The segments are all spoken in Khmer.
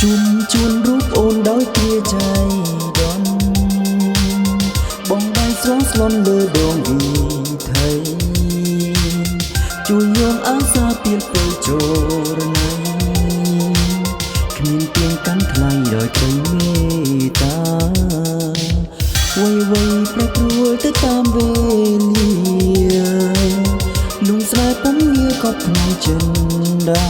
จุ่มชวนรูปโอนដោយព្រាใจដនបងដៃស្រស់ស្លន់លើដងវិថីជួយយំអាសាពៀនពេលចូលរណៃគ្មានទៀងកាន់ថ្លៃដោយក្តីមេត្តាវ័យប្រែប្រួលទៅតាមវេលាលំស្នេហ៍ពុំងារក៏ក្នុងចិនដា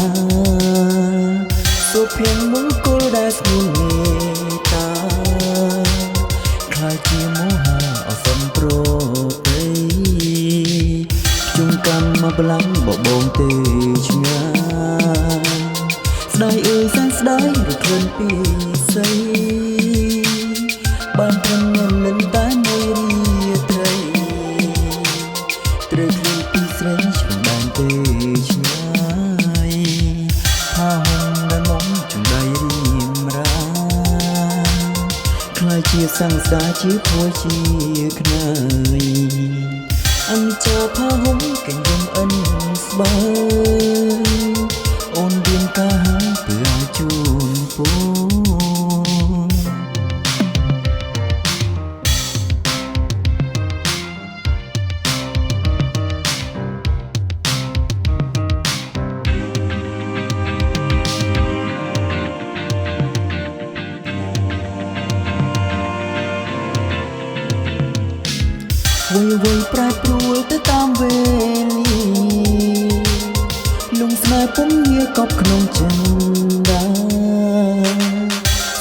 សុភ័ណ្ឌមង្គលដែលស្ងួនមេត្តាខ្លាចជាមោហៈអសន្នប្រពៃជុំកម្មមកបលាំងបបងទេឆ្ងាយស្ដាយអើយសែនស្ដាយរក្លិនពីស័យបានត្រឹមលិនតែមួយរាត្រីត្រូវឃ្លៀងពីស្រីឆ្លងបានទេឆ្ងាយផាហុំដែលមកចង្ដៃរៀមរាខ្លាចជាសង្សារជាភួយជាខ្នើយអញ្ចាផាហុំកញ្ញឹមអិនស្បើអូនរៀនកាហាពើឲ្យជូនពូវ័យប្រែប្រួលទៅតាមវេលាលំស្នេហ៍ពុំងារកប់ក្នុងចិនដា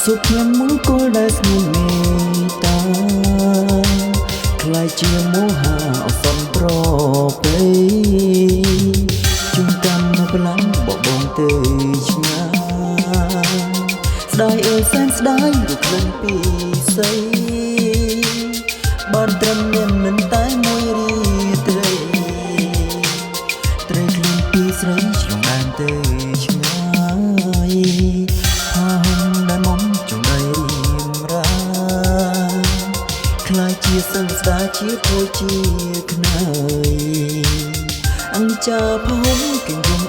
សុភ័ណ្ឌមង្គលដែលស្ងួនមេត្តាខ្លាចជាមោហៈអសន្នប្រពៃជុំកម្មនៅបលាំងបបងទេឆ្ងាយស្ដាយអើយសែនស្ដាយរក្លិនពីស័យបានត្រឹមមានមិនតែមួយរាត្រីត្រូវឃ្លៀងពីស្រីឆ្លងបានទេឆ្ងាយផាហុំដែលមុំចង្ដៃរៀមរាខ្លាចជាសង្សារជាភួយជាខ្នើយអង្ចាផាហុំកញ្ញឹម